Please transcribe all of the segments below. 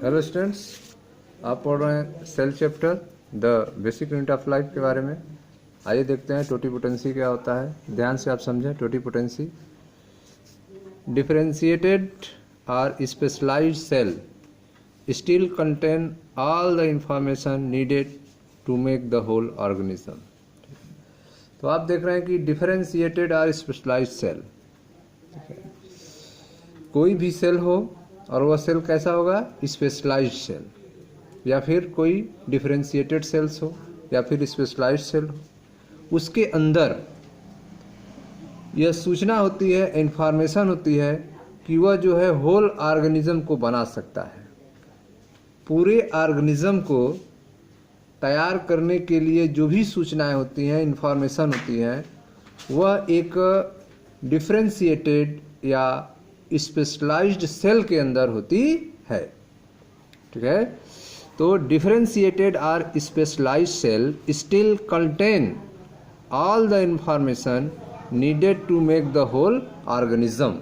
Hello students, आप पढ़ रहे हैं cell chapter the basic unit of life के बारे में। आइए देखते हैं टोटीपोटेंसी क्या होता है। ध्यान से आप समझें। टोटीपोटेंसी डिफरेंशिएटेड और specialised cell still contain all the information needed to make the whole organism. तो आप देख रहे हैं कि डिफरेंशिएटेड और स्पेशलाइज्ड सेल, कोई भी सेल हो और वह सेल कैसा होगा, स्पेशलाइज्ड सेल, या फिर कोई डिफरेंशिएटेड सेल्स हो या फिर स्पेशलाइज्ड सेल हो, उसके अंदर यह सूचना होती है, इंफॉर्मेशन होती है कि वह जो है होल ऑर्गेनिज्म को बना सकता है। पूरे ऑर्गेनिज्म को तैयार करने के लिए जो भी सूचनाएं होती हैं, इंफॉर्मेशन होती हैं, वह एक डिफरेंशिएटेड या स्पेशलाइज्ड सेल के अंदर होती है। ठीक है, तो डिफरेंशिएटेड और specialised cell still contain all the information needed to make the whole organism.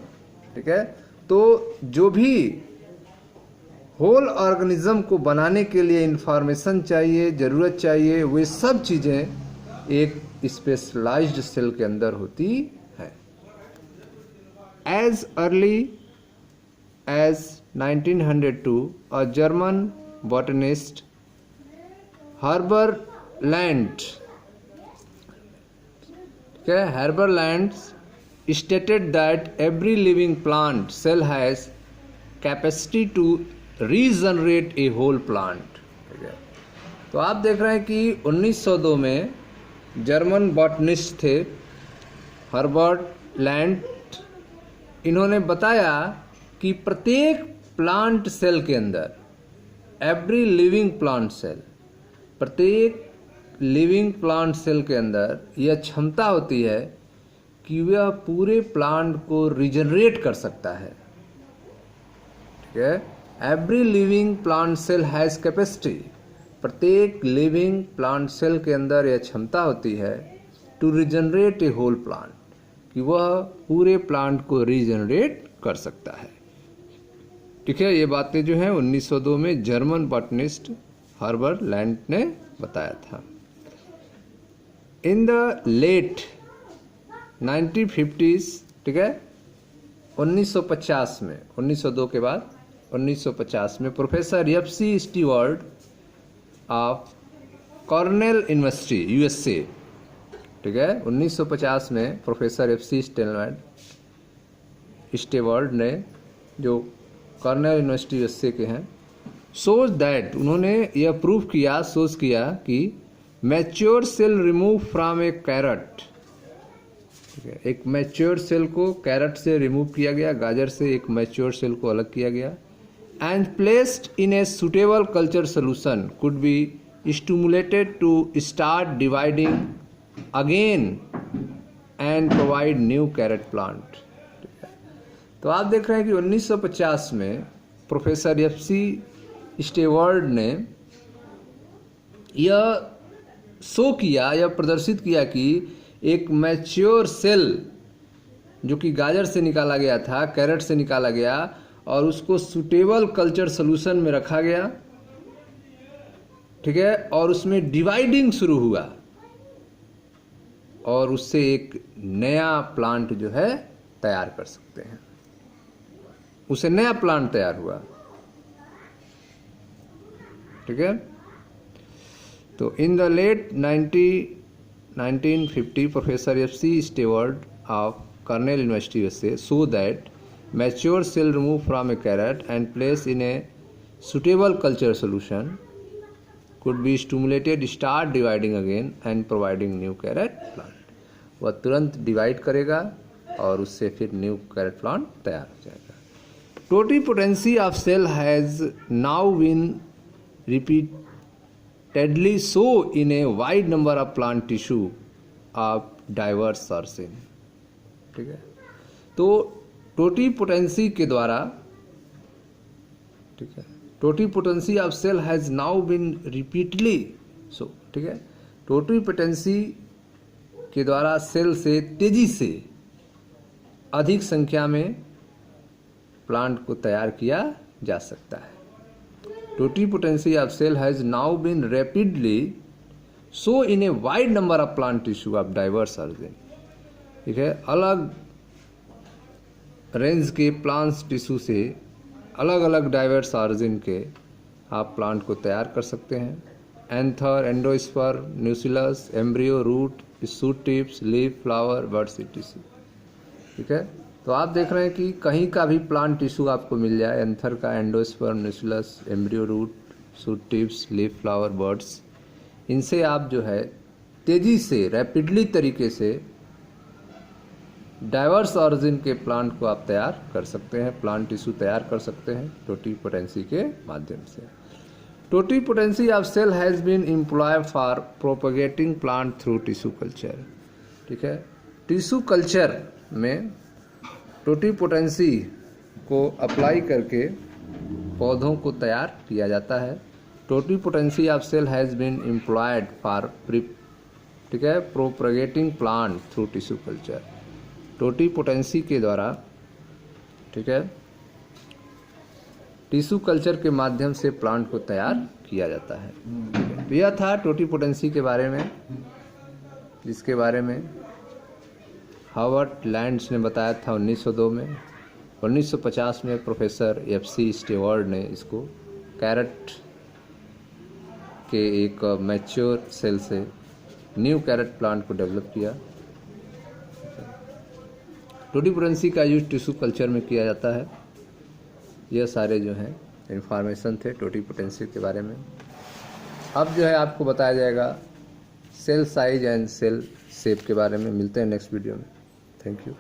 ठीक है, तो जो भी होल ऑर्गेनिज्म को बनाने के लिए इंफॉर्मेशन चाहिए, ज़रूरत चाहिए, वे सब चीज़ें एक स्पेशलाइज्ड सेल के अंदर होती है। As early as 1902, a German botanist Herberland stated that every living plant cell has capacity to regenerate a whole plant। तो आप देख रहे हैं कि 1902 में जर्मन बॉटनिस्ट थे हर्बर्ट लैंड, इन्होंने बताया कि प्रत्येक प्लांट सेल के अंदर, एवरी लिविंग प्लांट सेल, प्रत्येक लिविंग प्लांट सेल के अंदर यह क्षमता होती है कि वह पूरे प्लांट को रिजनरेट कर सकता है। ठीक है, every living plant cell has capacity, प्रत्येक लिविंग प्लांट सेल के अंदर यह क्षमता होती है to regenerate a whole plant, कि वह पूरे प्लांट को रीजनरेट कर सकता है। ठीक है, ये बातें जो हैं 1902 में जर्मन बॉटनिस्ट हर्बर्ट लैंड ने बताया था। इन द लेट 1950s, ठीक है, 1950 में, 1902 के बाद 1950 में professor F C. Stewart of Cornell university USA, ठीक है, 1950 में प्रोफेसर एफ.सी. स्टीवर्ट ने, जो कॉर्नेल यूनिवर्सिटी USA के हैं, सोच दैट, उन्होंने यह प्रूव किया, सोच किया कि mature cell remove from a carrot, एक मैच्योर सेल को कैरेट से रिमूव किया गया, गाजर से एक मैच्योर सेल को अलग किया गया, and placed in a suitable culture solution could be stimulated to start dividing again and provide new carrot plant. तो आप देख रहे हैं कि 1950 में प्रोफेसर एफ.सी. स्टीवर्ट ने यह शो किया, यह प्रदर्शित किया कि एक मैच्योर सेल जो कि गाजर से निकाला गया था, कैरेट से निकाला गया, और उसको सुटेबल कल्चर सोल्यूशन में रखा गया, ठीक है, और उसमें डिवाइडिंग शुरू हुआ और उससे एक नया प्लांट जो है तैयार कर सकते हैं। उसे नया प्लांट तैयार हुआ। ठीक है, तो in the late 1950 professor F C. Stewart of Cornell university USA so that mature cell remove from a carrot and place in a suitable culture solution could be stimulated start dividing again and providing new carrot plant। वह तुरंत divide करेगा और उससे फिर new carrot plant तैयार हो जाएगा। Totipotency of cell has now been repeatedly shown in a wide number of plant tissue of diverse sources. ठीक है, तो टोटीपोटेंसी के द्वारा, ठीक है, totipotency of cell has now been repeatedly shown, ठीक है, टोटीपोटेंसी के द्वारा सेल से तेजी से अधिक संख्या में प्लांट को तैयार किया जा सकता है। Totipotency of cell has now been rapidly shown in a wide number of plant tissue of diverse origin. ठीक है, अलग रेंज के प्लांट्स टिश्यू से अलग अलग डाइवर्स ऑरिजिन के आप प्लांट को तैयार कर सकते हैं। Anther, endosperm, nucellus, embryo, root, shoot tips, leaf, flower, buds etc। ठीक है, तो आप देख रहे हैं कि कहीं का भी प्लांट टिश्यू आपको मिल जाए, एंथर का, endosperm, nucellus, embryo, root, shoot tips, leaf, flower, buds, इनसे आप जो है तेज़ी से रैपिडली तरीके से डाइवर्स ऑरिजिन के प्लांट को आप तैयार कर सकते हैं, प्लांट टिश्यू तैयार कर सकते हैं टोटिपोटेंसी के माध्यम से। Totipotency of cell has been employed for propagating plant through tissue culture. ठीक है, टिश्यू कल्चर में टोटिपोटेंसी को अप्लाई करके पौधों को तैयार किया जाता है। Totipotency of cell has been employed for ठीक है propagating plant through tissue culture. Totipotency के द्वारा ठीक है टिश्यू कल्चर के माध्यम से प्लांट को तैयार किया जाता है। तो यह था टोटिपोटेंसी के बारे में, जिसके बारे में हार्वर्ड लैंड्स ने बताया था 1902 में। 1950 में प्रोफेसर FC स्टीवर्ड ने इसको कैरेट के एक मैच्योर सेल से न्यू कैरेट प्लांट को डेवलप किया। टोटिपोटेंसी का यूज टिश्यू कल्चर में किया जाता है। यह सारे जो हैं इन्फॉर्मेशन थे टोटिपोटेंसी के बारे में। अब जो है आपको बताया जाएगा cell size and cell shape के बारे में। मिलते हैं नेक्स्ट वीडियो में। Thank you.